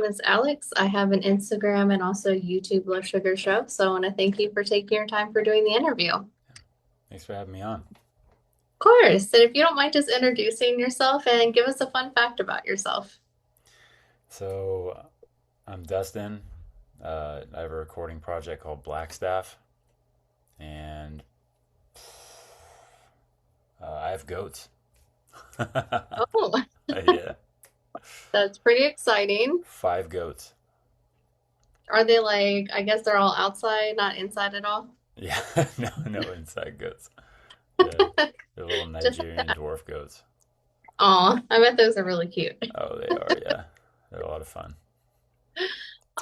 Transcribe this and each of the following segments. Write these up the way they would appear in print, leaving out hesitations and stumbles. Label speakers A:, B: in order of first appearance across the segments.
A: name is Alex. I have an Instagram and also YouTube Love Sugar Show. So I want to thank you for taking your time for doing the interview. Of
B: Thanks for having me on.
A: course. And if you don't mind just introducing yourself and give us a fun fact about yourself.
B: So, I'm Dustin. I have a recording project called Blackstaff, and I have goats.
A: Oh,
B: Yeah,
A: that's pretty exciting.
B: five goats.
A: Are they like, I guess they're all outside, not inside at all?
B: Yeah, no inside goats. Yeah, they're little
A: Just,
B: Nigerian dwarf goats.
A: oh, I bet those are really cute.
B: Oh, they are. Yeah, they're a lot of fun.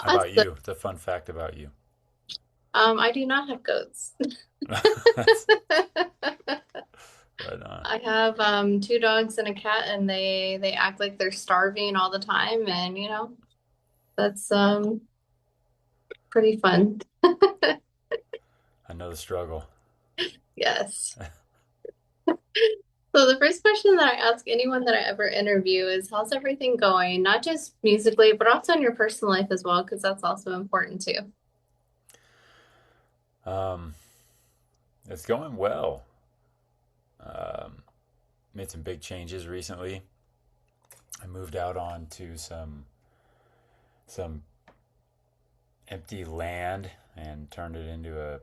B: How about
A: Awesome.
B: you? What's a fun fact about you?
A: I do not have goats.
B: That's right on.
A: I have two dogs and a cat, and they act like they're starving all the time, and that's pretty fun.
B: I know the struggle.
A: Yes. So the first question that I ask anyone that I ever interview is, how's everything going? Not just musically, but also in your personal life as well, because that's also important too.
B: Um, it's going well. Um, Made some big changes recently. I moved out onto some empty land and turned it into a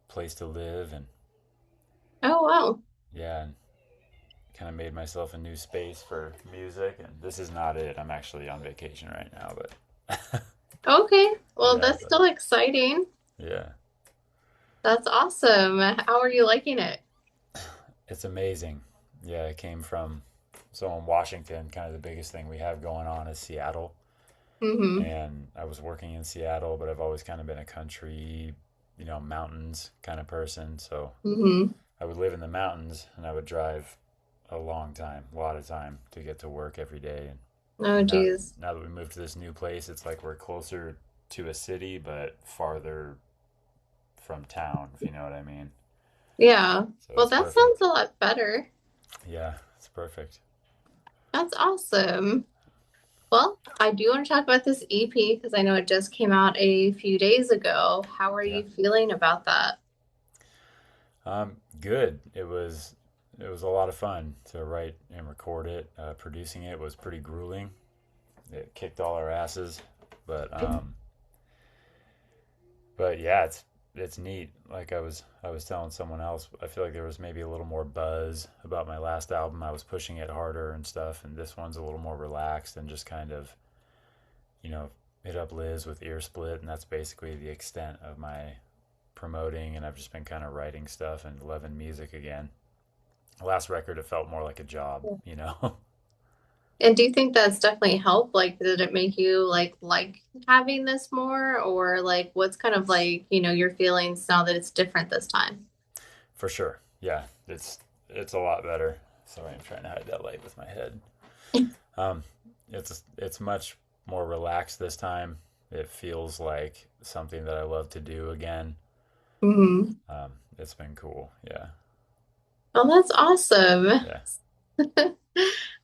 B: place to live, and
A: Oh, wow.
B: yeah, and kind of made myself a new space for music. And this is not it. I'm actually on vacation right now, but
A: Okay. Well,
B: yeah,
A: that's
B: but
A: still exciting.
B: yeah,
A: That's awesome. How are you liking it?
B: it's amazing. Yeah, it came from so in Washington, kind of the biggest thing we have going on is Seattle.
A: Mm-hmm.
B: And I was working in Seattle, but I've always kind of been a country, mountains kind of person. So
A: Mm-hmm.
B: I would live in the mountains and I would drive a long time, a lot of time to get to work every day.
A: Oh,
B: And now,
A: geez.
B: now that we moved to this new place, it's like we're closer to a city, but farther from town, if you know what I mean.
A: Yeah.
B: So
A: Well,
B: it's
A: that sounds
B: perfect.
A: a lot better.
B: Yeah, it's perfect.
A: That's awesome. Well, I do want to talk about this EP because I know it just came out a few days ago. How are
B: Yeah.
A: you feeling about that?
B: Good. It was a lot of fun to write and record it. Producing it was pretty grueling. It kicked all our asses, but um, but yeah, it's neat. Like I was telling someone else, I feel like there was maybe a little more buzz about my last album. I was pushing it harder and stuff, and this one's a little more relaxed and just kind of you know hit up Liz with Ear Split, and that's basically the extent of my promoting. And I've just been kind of writing stuff and loving music again. Last record, it felt more like a job.
A: And do you think that's definitely helped? Like, did it make you like having this more, or like what's kind of like, your feelings now that it's different this time?
B: For sure. Yeah, it's a lot better. Sorry, I'm trying to hide that light with my head. Um, it's much more relaxed this time. It feels like something that I love to do again.
A: Hmm.
B: It's been cool. Yeah,
A: Oh, that's awesome.
B: yeah.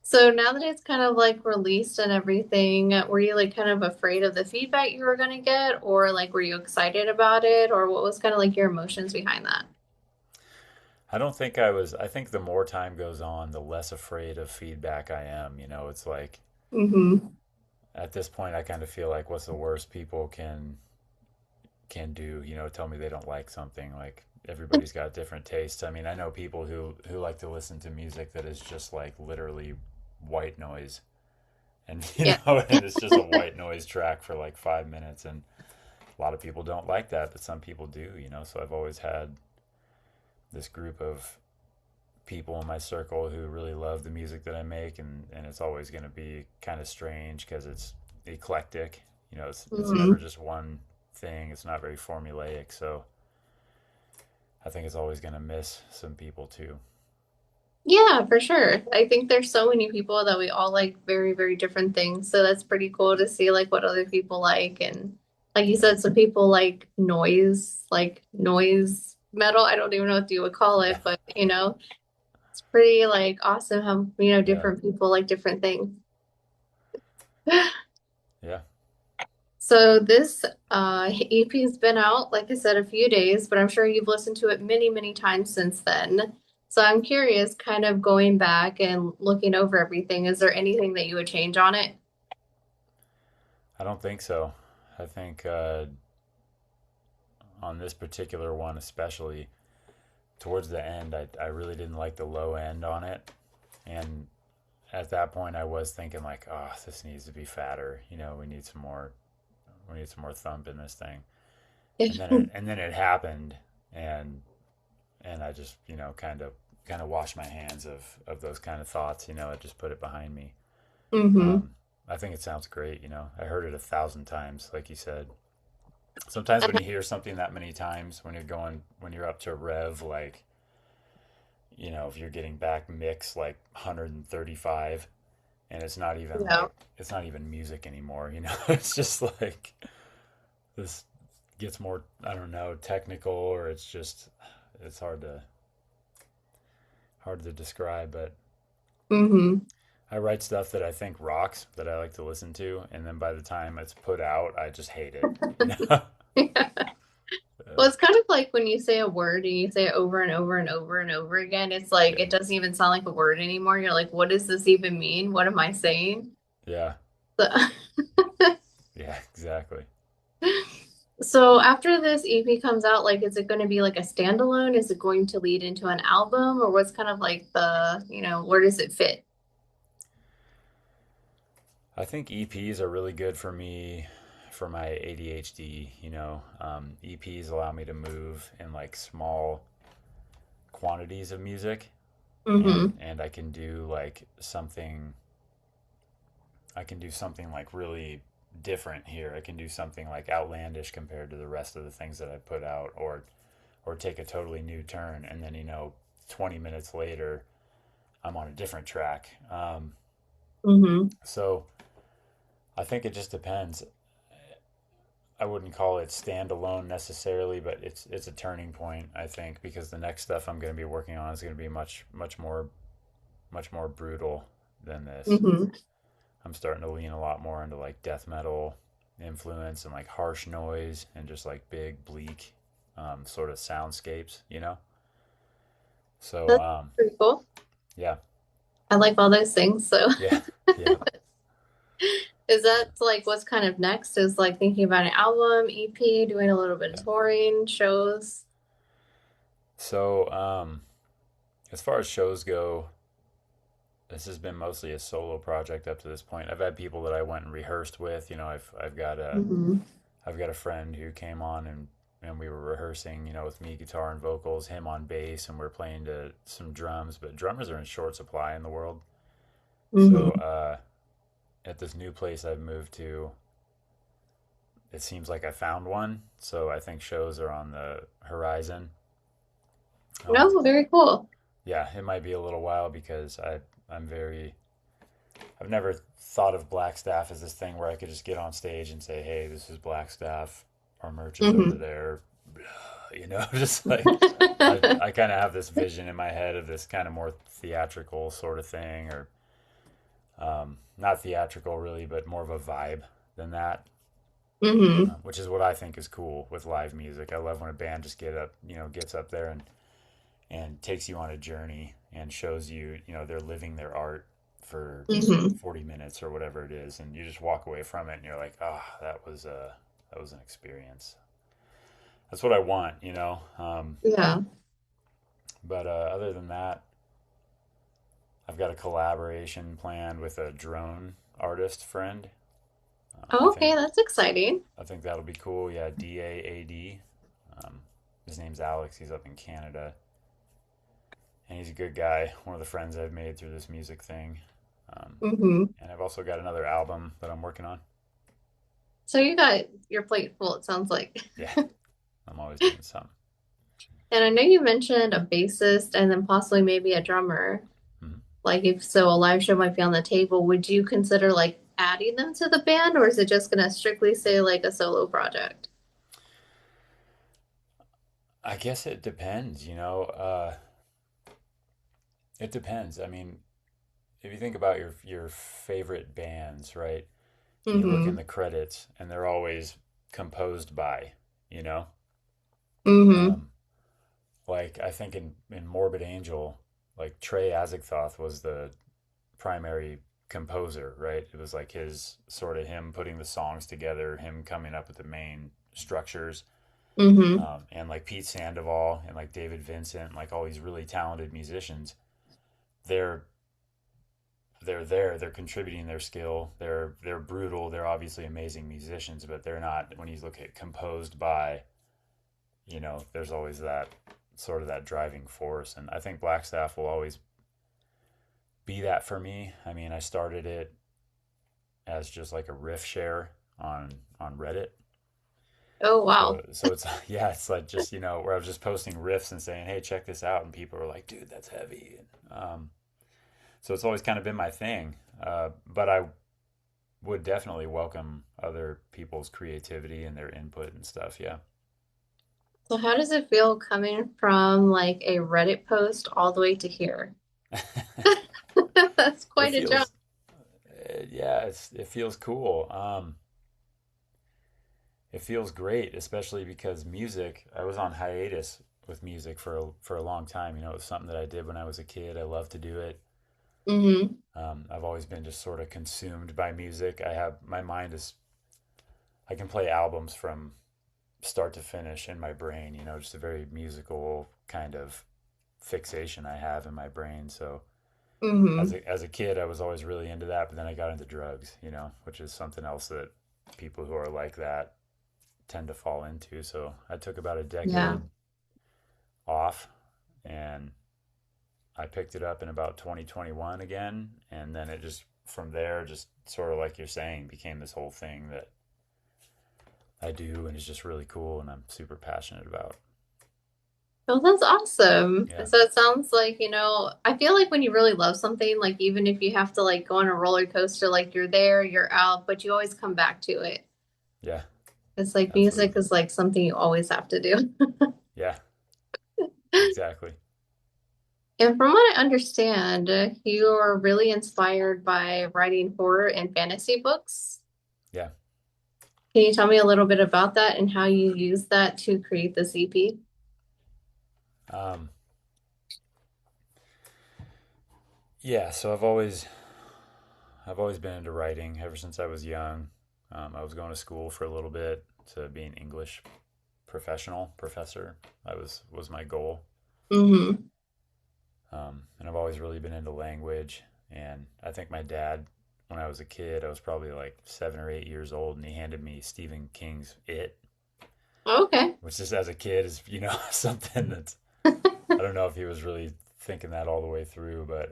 A: So now that it's kind of like released and everything, were you like kind of afraid of the feedback you were gonna get, or like were you excited about it, or what was kind of like your emotions behind that?
B: I don't think I was. I think the more time goes on, the less afraid of feedback I am. It's like
A: Hmm.
B: at this point, I kind of feel like what's the worst people can do, tell me they don't like something. Like everybody's got different tastes. I mean, I know people who like to listen to music that is just like literally white noise. And
A: Yeah.
B: and it's just a white noise track for like 5 minutes, and a lot of people don't like that, but some people do. So I've always had this group of people in my circle who really love the music that I make, and it's always going to be kind of strange because it's eclectic. It's never
A: Hmm.
B: just one thing. It's not very formulaic, so I think it's always going to miss some people too.
A: Yeah, for sure. I think there's so many people that we all like very, very different things. So that's pretty cool to see like what other people like. And like you
B: Yeah,
A: said, some people like noise metal. I don't even know what you would call
B: yeah,
A: it, but it's pretty like awesome how,
B: yeah,
A: different people like different things.
B: yeah.
A: So this EP's been out, like I said, a few days, but I'm sure you've listened to it many, many times since then. So I'm curious, kind of going back and looking over everything, is there anything that you would change on it?
B: I don't think so. I think on this particular one, especially towards the end, I really didn't like the low end on it. And at that point, I was thinking like, oh, this needs to be fatter. You know, we need some more thump in this thing. And then it happened, and I just kind of washed my hands of those kind of thoughts. You know, I just put it behind me.
A: Mm-hmm.
B: Um, I think it sounds great. You know, I heard it 1,000 times, like you said. Sometimes when you hear something that many times, when you're up to rev, like, you know, if you're getting back mix like 135, and
A: Yeah.
B: it's not even music anymore, you know, it's just like this gets more, I don't know, technical, or it's hard to describe, but
A: Mm-hmm.
B: I write stuff that I think rocks that I like to listen to, and then by the time it's put out, I just hate it, you know.
A: Well, it's kind of like when you say a word and you say it over and over and over and over again, it's like
B: Yeah,
A: it doesn't even sound like a word anymore. You're like, what does this even mean? What am I saying?
B: yeah,
A: So,
B: yeah, exactly.
A: so after this EP comes out, like, is it going to be like a standalone? Is it going to lead into an album, or what's kind of like where does it fit?
B: I think EPs are really good for me for my ADHD. You know, EPs allow me to move in like small quantities of music, and
A: Mm-hmm.
B: I can do like something. I can do something like really different here. I can do something like outlandish compared to the rest of the things that I put out, or take a totally new turn, and then 20 minutes later, I'm on a different track.
A: Mm-hmm.
B: So I think it just depends. I wouldn't call it standalone necessarily, but it's a turning point, I think, because the next stuff I'm going to be working on is going to be much more brutal than this.
A: Mm-hmm.
B: I'm starting to lean a lot more into like death metal influence and like harsh noise and just like big bleak sort of soundscapes, you know. So
A: That's pretty cool.
B: yeah,
A: I like all those things. So
B: yeah, yeah,
A: is that like what's kind of next? Is like thinking about an album, EP, doing a little bit
B: yeah.
A: of touring, shows?
B: So as far as shows go, this has been mostly a solo project up to this point. I've had people that I went and rehearsed with. You know,
A: Mm-hmm.
B: I've got a friend who came on, and we were rehearsing. You know, with me guitar and vocals, him on bass, and we're playing to some drums. But drummers are in short supply in the world. So
A: Mm-hmm.
B: at this new place I've moved to, it seems like I found one. So I think shows are on the horizon. Um,
A: No, very cool.
B: yeah, it might be a little while because I've never thought of Blackstaff as this thing where I could just get on stage and say, "Hey, this is Blackstaff. Our merch is over
A: Mm-hmm.
B: there." You know, just like I kind of have this vision in my head of this kind of more theatrical sort of thing, or not theatrical really, but more of a vibe than that,
A: Mm-hmm.
B: which is what I think is cool with live music. I love when a band just gets up there and takes you on a journey and shows you, you know, they're living their art for
A: Mm-hmm.
B: 40 minutes or whatever it is, and you just walk away from it and you're like, "Ah, oh, that was an experience." That's what I want, you know.
A: Yeah.
B: But other than that, I've got a collaboration planned with a drone artist friend.
A: Oh, okay, that's exciting.
B: I think that'll be cool. Yeah, DAAD. Um, his name's Alex. He's up in Canada, and he's a good guy. One of the friends I've made through this music thing. Um,
A: Mm-hmm.
B: and I've also got another album that I'm working on.
A: So you got your plate full, it sounds like.
B: Yeah, I'm always doing something.
A: And I know you mentioned a bassist and then possibly maybe a drummer.
B: Mhm.
A: Like if so, a live show might be on the table. Would you consider like adding them to the band, or is it just gonna strictly say like a solo project?
B: I guess it depends, you know. It depends. I mean, if you think about your favorite bands, right? and you look in
A: Mm-hmm.
B: the credits and they're always composed by, you know?
A: Mm-hmm.
B: Um, like I think in Morbid Angel, like Trey Azagthoth was the primary composer, right? It was like his sort of him putting the songs together, him coming up with the main structures,
A: Mm-hmm.
B: and like Pete Sandoval and like David Vincent, like all these really talented musicians. They're they're contributing their skill. They're brutal. They're obviously amazing musicians, but they're not. When you look at composed by, there's always that sort of that driving force, and I think Blackstaff will always be that for me. I mean, I started it as just like a riff share on Reddit.
A: Oh, wow.
B: So it's yeah, it's like just where I was just posting riffs and saying, hey, check this out, and people were like, dude, that's heavy. So it's always kind of been my thing. But I would definitely welcome other people's creativity and their input and stuff. Yeah.
A: So how does it feel coming from like a Reddit post all the way to here? That's
B: It
A: quite a jump.
B: feels yeah, it feels cool. It feels great, especially because music. I was on hiatus with music for a long time. It was something that I did when I was a kid. I love to do it.
A: Mm-hmm.
B: I've always been just sort of consumed by music. I have my mind is I can play albums from start to finish in my brain. Just a very musical kind of fixation I have in my brain. So
A: Mm-hmm.
B: as a kid, I was always really into that, but then I got into drugs. Which is something else that people who are like that tend to fall into. So I took about a
A: Yeah.
B: decade off, and I picked it up in about 2021 again, and then it just from there just sort of like you're saying became this whole thing that I do and it's just really cool and I'm super passionate about.
A: Oh, that's awesome.
B: Yeah.
A: So it sounds like, I feel like when you really love something, like even if you have to like go on a roller coaster, like you're there, you're out, but you always come back to it.
B: Yeah,
A: It's like music
B: absolutely.
A: is like something you always have to do.
B: Yeah, exactly.
A: And from what I understand, you are really inspired by writing horror and fantasy books.
B: Yeah.
A: Can you tell me a little bit about that and how you use that to create the CP?
B: Um, yeah, so I've always been into writing ever since I was young. I was going to school for a little bit to be an English professor. That was my goal.
A: Mm-hmm.
B: And I've always really been into language. And I think my dad, when I was a kid, I was probably like 7 or 8 years old, and he handed me Stephen King's It,
A: Okay.
B: which just as a kid is something that's I don't know if he was really thinking that all the way through, but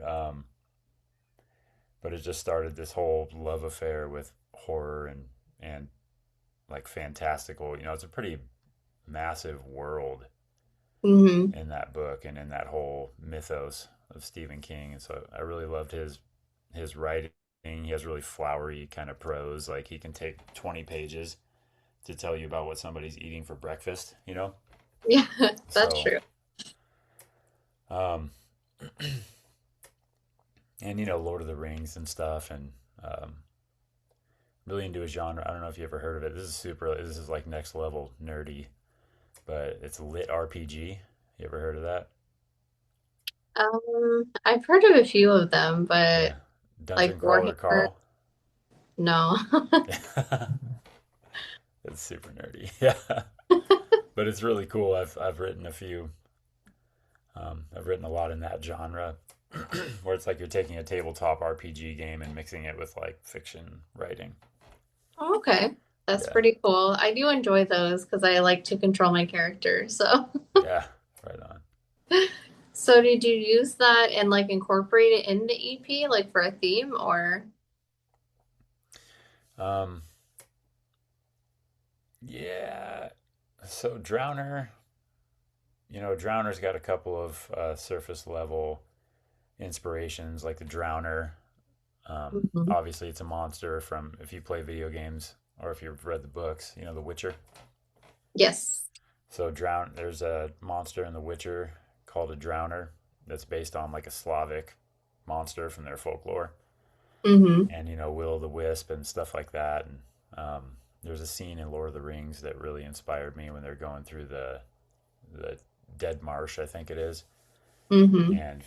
B: it just started this whole love affair with horror and like fantastical. It's a pretty massive world
A: Mm-hmm.
B: in that book and in that whole mythos of Stephen King. And so I really loved his writing. He has really flowery kind of prose. Like he can take 20 pages to tell you about what somebody's eating for breakfast.
A: Yeah, that's
B: So,
A: true.
B: um, and Lord of the Rings and stuff, and um, really into a genre. I don't know if you ever heard of it. This is like next level nerdy, but it's lit RPG. You ever heard of that?
A: I've heard of a few of them,
B: Yeah.
A: but like
B: Dungeon Crawler
A: Warhammer,
B: Carl.
A: no.
B: It's super nerdy. Yeah. But it's really cool. I've written a few. I've written a lot in that genre, where it's like you're taking a tabletop RPG game and mixing it with like fiction writing.
A: Okay, that's
B: Yeah,
A: pretty cool. I do enjoy those because I like to control my character. So,
B: yeah, right on.
A: so did you use that and like incorporate it in the EP, like for a theme or?
B: Um, yeah. So Drowner's got a couple of surface level inspirations, like the Drowner.
A: Mhm.
B: Obviously, it's a monster from if you play video games or if you've read the books, The Witcher.
A: Yes.
B: So there's a monster in The Witcher called a Drowner that's based on like a Slavic monster from their folklore.
A: Mm-hmm.
B: and Will o' the Wisp and stuff like that. And there's a scene in Lord of the Rings that really inspired me when they're going through the Dead Marsh, I think it is,
A: Mm-hmm.
B: and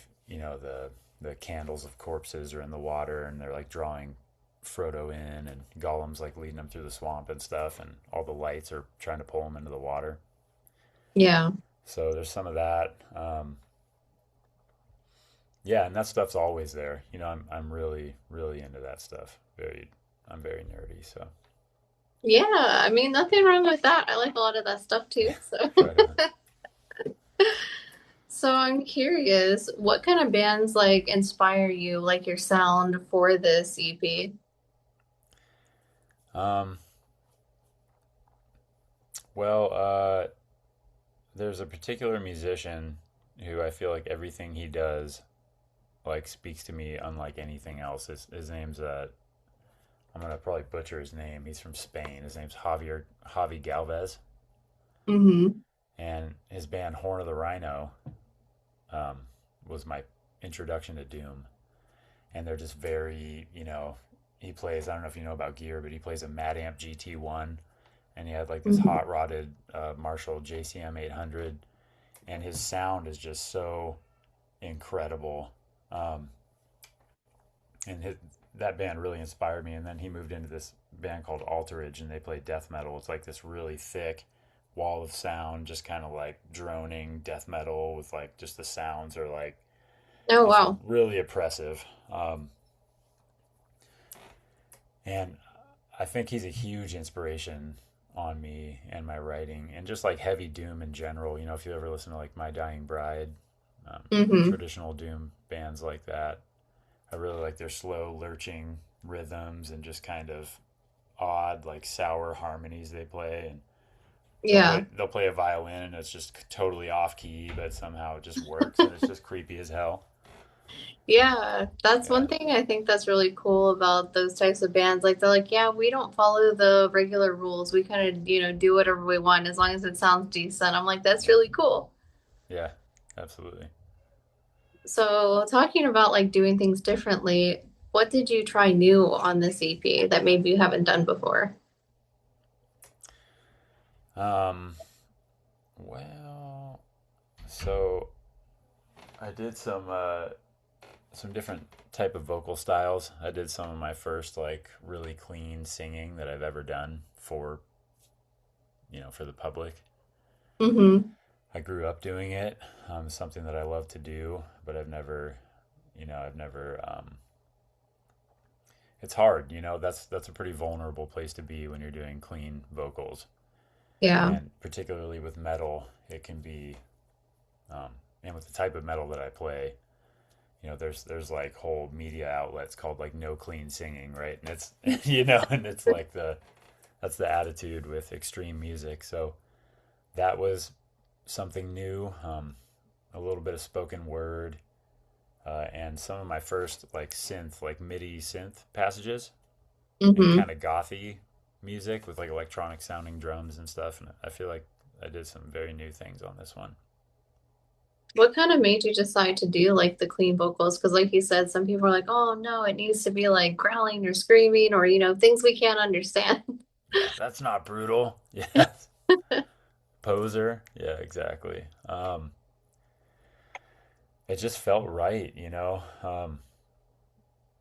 B: the candles of corpses are in the water, and they're like drawing Frodo in, and Gollum's like leading them through the swamp and stuff, and all the lights are trying to pull them into the water.
A: Yeah.
B: So there's some of that. Yeah, and that stuff's always there. I'm really really into that stuff. I'm very nerdy. So
A: Yeah. I mean, nothing wrong with that. I like a lot of that stuff too. So,
B: right on.
A: so I'm curious, what kind of bands like inspire you, like your sound for this EP?
B: Um, well, there's a particular musician who I feel like everything he does like speaks to me unlike anything else. His name's I'm gonna probably butcher his name. He's from Spain. His name's Javi Galvez,
A: Mm-hmm.
B: and his band Horn of the Rhino um, was my introduction to doom. And they're just very, he plays. I don't know if you know about gear, but he plays a Mad Amp GT1, and he had like this
A: Mm-hmm.
B: hot rodded Marshall JCM 800, and his sound is just so incredible. Um, and that band really inspired me. And then he moved into this band called Alterage, and they play death metal. It's like this really thick wall of sound, just kind of like droning death metal with like just the sounds are like
A: Oh,
B: just
A: wow.
B: really oppressive. And I think he's a huge inspiration on me and my writing, and just like heavy doom in general. If you ever listen to like My Dying Bride, um,
A: Mm-hmm.
B: traditional doom bands like that, I really like their slow, lurching rhythms and just kind of odd, like sour harmonies they play. And
A: Yeah.
B: they'll play a violin, and it's just totally off key, but somehow it just works, and it's just creepy as hell.
A: Yeah, that's
B: Yeah,
A: one thing I think that's really cool about those types of bands. Like they're like, yeah, we don't follow the regular rules. We kind of, do whatever we want as long as it sounds decent. I'm like, that's
B: yeah,
A: really cool.
B: yeah, absolutely.
A: So talking about like doing things differently, what did you try new on this EP that maybe you haven't done before?
B: Um, well, so I did some different type of vocal styles. I did some of my first like really clean singing that I've ever done for the public.
A: Mm-hmm.
B: I grew up doing it. Something that I love to do, but I've never. It's hard, That's a pretty vulnerable place to be when you're doing clean vocals,
A: Yeah.
B: and particularly with metal, it can be. Um, and with the type of metal that I play, there's like whole media outlets called like no clean singing, right? And it's and it's like that's the attitude with extreme music. So that was something new. A little bit of spoken word, and some of my first like synth, like MIDI synth passages, and
A: Mm-hmm.
B: kind of gothy music with like electronic sounding drums and stuff. And I feel like I did some very new things on this one.
A: What kind of made you decide to do like the clean vocals? Because like you said, some people are like, oh no, it needs to be like growling or screaming or, things we can't understand.
B: Yeah, that's not brutal. Yes. Poser. Yeah, exactly. It just felt right.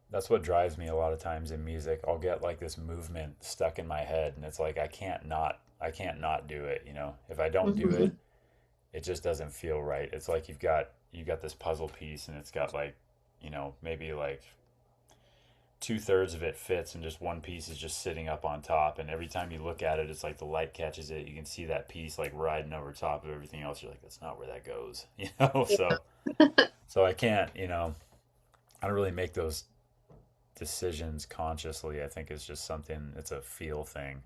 B: That's what drives me a lot of times in music. I'll get like this movement stuck in my head, and it's like I can't not do it. If I don't do
A: Hmm.
B: it, it just doesn't feel right. It's like you've got this puzzle piece, and it's got like, maybe like 2/3 of it fits, and just one piece is just sitting up on top. And every time you look at it, it's like the light catches it. You can see that piece like riding over top of everything else. You're like, that's not where that goes,
A: Yeah.
B: So I can't. I don't really make those decisions consciously. I think it's just something. It's a feel thing.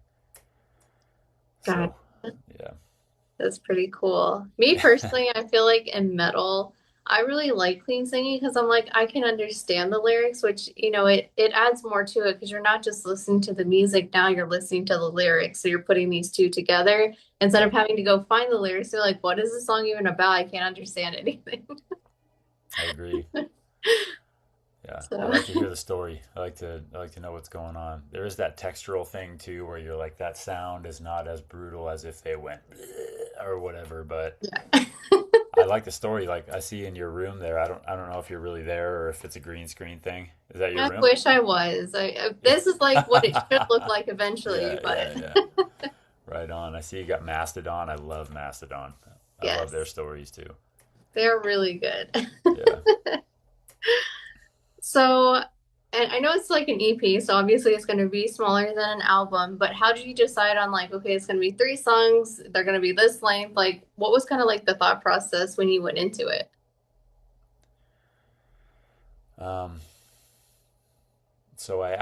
A: God,
B: So yeah,
A: that's pretty cool. Me personally, I feel like in metal, I really like clean singing because I'm like, I can understand the lyrics, which, it adds more to it because you're not just listening to the music, now you're listening to the lyrics. So you're putting these two together instead
B: yeah,
A: of having to go find the lyrics. You're like, what is the song even about? I can't understand anything.
B: I agree. Yeah, I
A: So
B: like to hear the story. I like to know what's going on. There is that textural thing too, where you're like, that sound is not as brutal as if they went "Bleh," or whatever. But
A: yeah.
B: I like the story. Like I see in your room there. I don't know if you're really there or if it's a green screen thing. Is that your
A: I
B: room?
A: wish I was. This is like what it should look like eventually,
B: Yeah,
A: but
B: yeah, yeah. Right on. I see you got Mastodon. I love Mastodon. I love their
A: yes,
B: stories too.
A: they're really good.
B: Yeah.
A: So, and I know it's like an EP, so obviously it's going to be smaller than an album, but how did you decide on like, okay, it's going to be three songs, they're going to be this length? Like, what was kind of like the thought process when you went into it?
B: Um, so I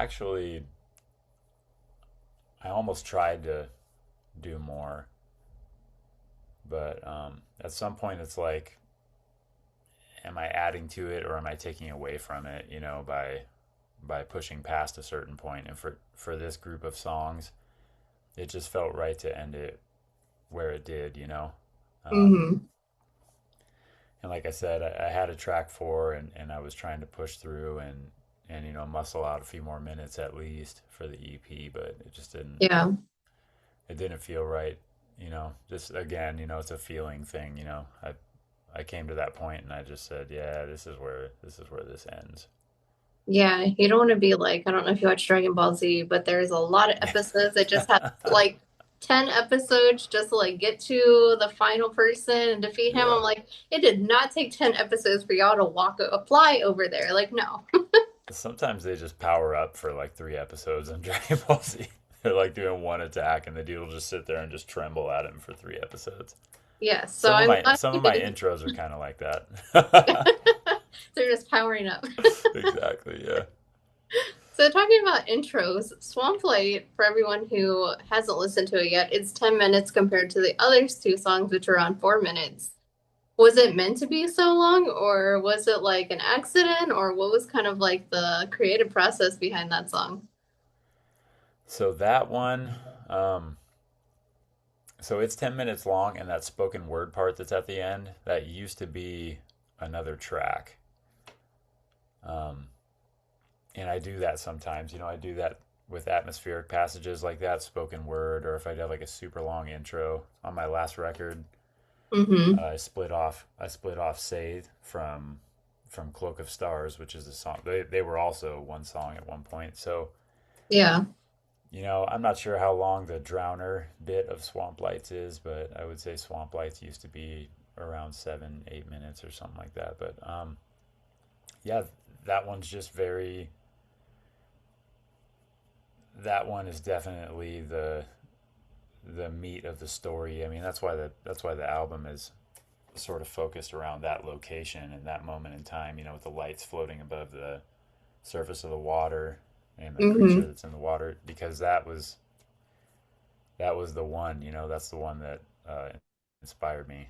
B: almost tried to do more, but at some point it's like, am I adding to it or am I taking away from it? You know, by pushing past a certain point. And for this group of songs, it just felt right to end it where it did. You know, um,
A: Hmm.
B: and like I said, I had a track four, and I was trying to push through and you know muscle out a few more minutes at least for the EP, but
A: Yeah.
B: it didn't feel right. You know, just again, you know, it's a feeling thing. You know, I came to that point and I just said, yeah, this is where this ends.
A: Yeah, you don't want to be like, I don't know if you watch Dragon Ball Z, but there's a lot of episodes that just have like 10 episodes just to like get to the final person and defeat him.
B: Yeah.
A: I'm like, it did not take 10 episodes for y'all to fly over there. Like, no.
B: Sometimes they just power up for like 3 episodes on Dragon Ball Z. They're like doing one attack, and the dude will just sit there and just tremble at him for 3 episodes.
A: Yes, so I'm glad
B: Some
A: you
B: of my
A: didn't.
B: intros are kind of like that.
A: They're just powering up.
B: Exactly. Yeah.
A: So talking about intros, Swamp Light, for everyone who hasn't listened to it yet, it's 10 minutes compared to the other two songs, which are around 4 minutes. Was it meant to be so long, or was it like an accident, or what was kind of like the creative process behind that song?
B: So that one, um, so it's 10 minutes long, and that spoken word part that's at the end that used to be another track. Um, and I do that sometimes. You know, I do that with atmospheric passages like that, spoken word, or if I have like a super long intro on my last record,
A: Mm-hmm.
B: I split off "Say" from "Cloak of Stars," which is a song. They were also one song at one point. So
A: Yeah.
B: you know, I'm not sure how long the Drowner bit of Swamp Lights is, but I would say Swamp Lights used to be around 7, 8 minutes or something like that. But yeah, that one's just very. That one is definitely the meat of the story. I mean, that's why the album is sort of focused around that location and that moment in time. You know, with the lights floating above the surface of the water and the creature
A: Mm-hmm.
B: that's in the water, because that was the one. You know, that's the one that inspired me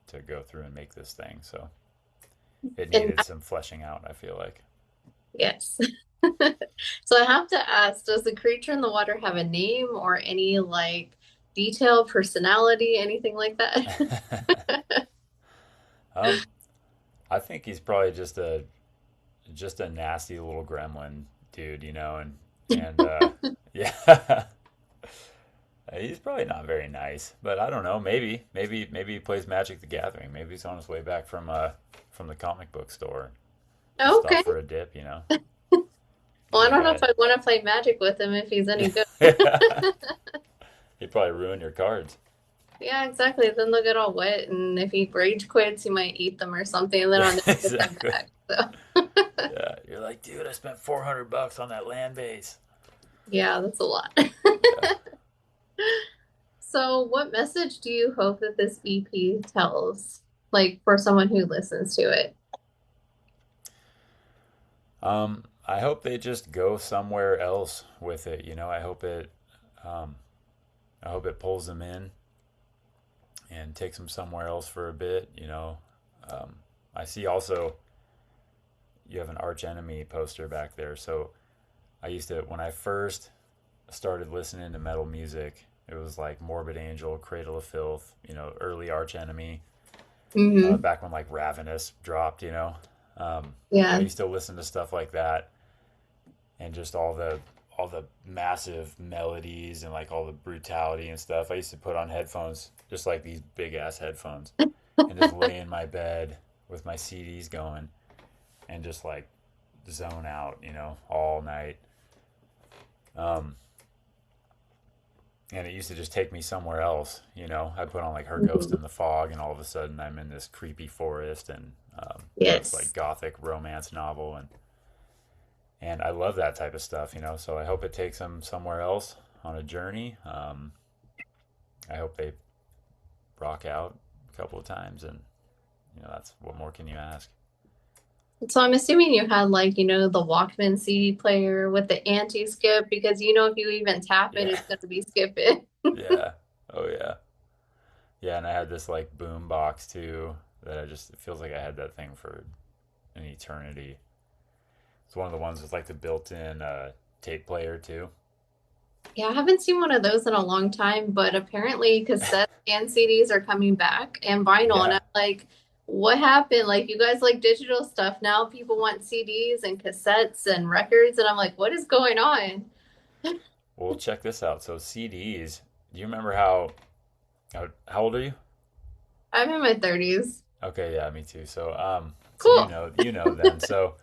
B: to go through and make this thing. So it
A: And
B: needed some fleshing out. I feel like.
A: yes. So I have to ask, does the creature in the water have a name or any like detail, personality, anything like that?
B: um, I think he's probably just a nasty little gremlin dude, you know, and yeah, he's probably not very nice, but I don't know. Maybe he plays Magic the Gathering. Maybe he's on his way back from the comic book store. Just
A: Okay.
B: stopped for a dip, you know.
A: Well, I
B: Maybe
A: don't know if
B: got
A: I'd want to play Magic with him if he's any good.
B: he'd probably ruin your cards.
A: Yeah, exactly. Then they'll get all wet, and if he rage quits, he might eat them or something, and then
B: Yeah,
A: I'll never get them
B: exactly.
A: back. So,
B: Yeah, you're like, dude, I spent $400 on that land base.
A: yeah, that's a lot.
B: Yeah.
A: So, what message do you hope that this EP tells, like for someone who listens to it?
B: I hope they just go somewhere else with it. You know, um, I hope it pulls them in and takes them somewhere else for a bit. You know, um, I see also you have an Arch Enemy poster back there. So I used to when I first started listening to metal music, it was like Morbid Angel, Cradle of Filth. You know, early Arch Enemy.
A: Hmm.
B: Back when like Ravenous dropped. You know. I
A: Yeah.
B: used to listen to stuff like that and just all the massive melodies and like all the brutality and stuff. I used to put on headphones, just like these big ass headphones, and just lay in my bed with my CDs going and just like zone out, all night. Um, and it used to just take me somewhere else. I put on like Her Ghost
A: Mhm.
B: in the Fog, and all of a sudden I'm in this creepy forest, and this like
A: Yes.
B: gothic romance novel, and I love that type of stuff. So I hope it takes them somewhere else on a journey. I hope they rock out a couple of times, and that's what more can you ask?
A: So I'm assuming you had like, the Walkman CD player with the anti-skip because if you even tap it,
B: Yeah,
A: it's gonna be skipping.
B: yeah, oh yeah, yeah. And I had this like boom box too that it feels like I had that thing for an eternity. It's one of the ones with like the built-in tape player too.
A: Yeah, I haven't seen one of those in a long time, but apparently cassettes and CDs are coming back and vinyl. And I'm
B: Yeah,
A: like, what happened? Like, you guys like digital stuff. Now people want CDs and cassettes and records. And I'm like, what is going on?
B: well, check this out. So CDs. Do you remember how old are you?
A: I'm in my 30s.
B: Okay, yeah, me too. So you
A: Cool.
B: know, you know then. So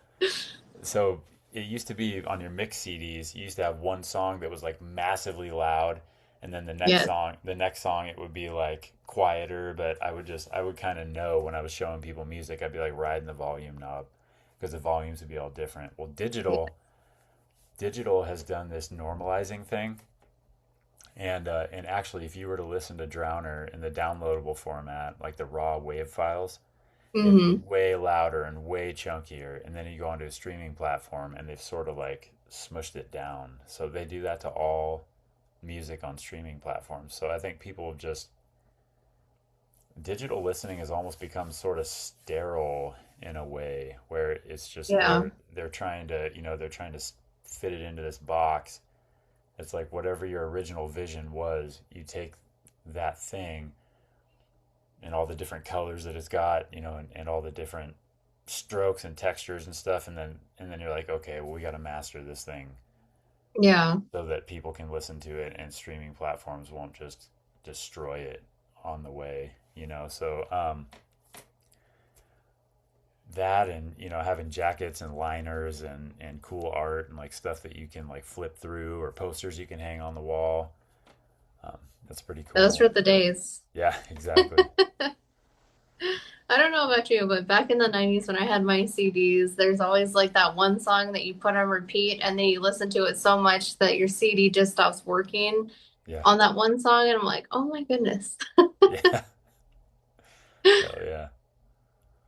B: it used to be on your mix CDs, you used to have one song that was like massively loud, and then
A: Yes.
B: the next song it would be like quieter, but I would kind of know when I was showing people music, I'd be like riding the volume knob because the volumes would be all different. Well,
A: Yeah.
B: digital has done this normalizing thing. And actually, if you were to listen to Drowner in the downloadable format, like the raw wave files, it's
A: Hmm.
B: way louder and way chunkier. And then you go onto a streaming platform and they've sort of like smushed it down. So they do that to all music on streaming platforms. So I think people have just digital listening has almost become sort of sterile in a way where it's just
A: Yeah.
B: they're trying to, they're trying to fit it into this box. It's like whatever your original vision was, you take that thing and all the different colors that it's got, and all the different strokes and textures and stuff, and then you're like, okay, well, we got to master this thing
A: Yeah.
B: so that people can listen to it and streaming platforms won't just destroy it on the way. So that and having jackets and liners and cool art and like stuff that you can like flip through or posters you can hang on the wall. Um, that's pretty
A: Those
B: cool.
A: were the days.
B: Yeah, exactly.
A: I don't know about you, but back in the 90s when I had my CDs, there's always like that one song that you put on repeat and then you listen to it so much that your CD just stops working
B: Yeah,
A: on that one song. And I'm like, oh my goodness.
B: yeah. Hell yeah.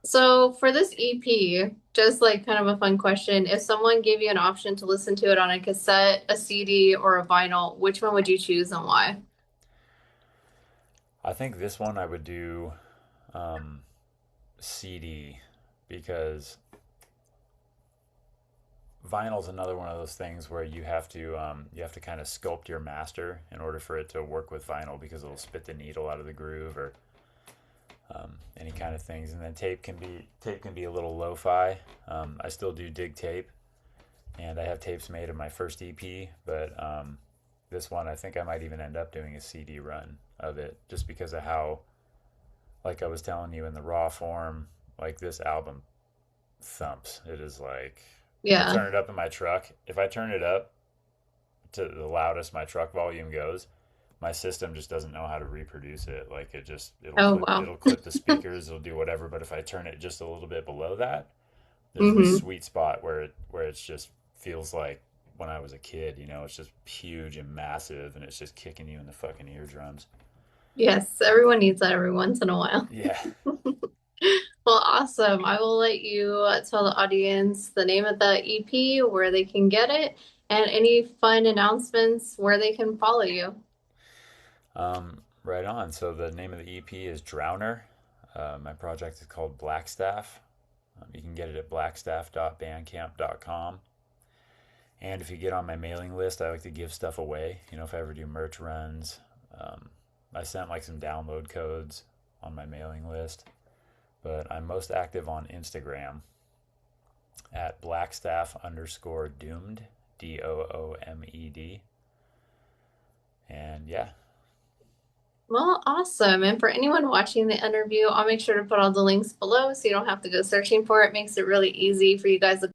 A: So for this EP, just like kind of a fun question, if someone gave you an option to listen to it on a cassette, a CD, or a vinyl, which one would you choose and why?
B: I think this one I would do um, CD because vinyl's another one of those things where you have to kind of sculpt your master in order for it to work with vinyl because it'll spit the needle out of the groove or any kind of things. And then tape can be a little lo-fi. I still do dig tape, and I have tapes made of my first EP, but this one I think I might even end up doing a CD run of it just because of how, like I was telling you in the raw form, like this album thumps. It is like I
A: Yeah.
B: turn it up in my truck. If I turn it up to the loudest my truck volume goes, my system just doesn't know how to reproduce it. Like it'll
A: Oh,
B: clip
A: wow.
B: it'll clip the speakers, it'll do whatever. But if I turn it just a little bit below that, there's this
A: Hmm.
B: sweet spot where it's just feels like when I was a kid. It's just huge and massive, and it's just kicking you in the fucking eardrums.
A: Yes, everyone needs that every once in a while.
B: Yeah.
A: Well, awesome. I will let you tell the audience the name of the EP, where they can get it, and any fun announcements where they can follow you.
B: Right on. So the name of the EP is Drowner. My project is called Blackstaff. You can get it at blackstaff.bandcamp.com. And if you get on my mailing list, I like to give stuff away. If I ever do merch runs, um, I sent like some download codes on my mailing list. But I'm most active on Instagram. at Blackstaff underscore doomed, Doomed. And yeah,
A: Well, awesome. And for anyone watching the interview, I'll make sure to put all the links below so you don't have to go searching for it. Makes it really easy for you guys to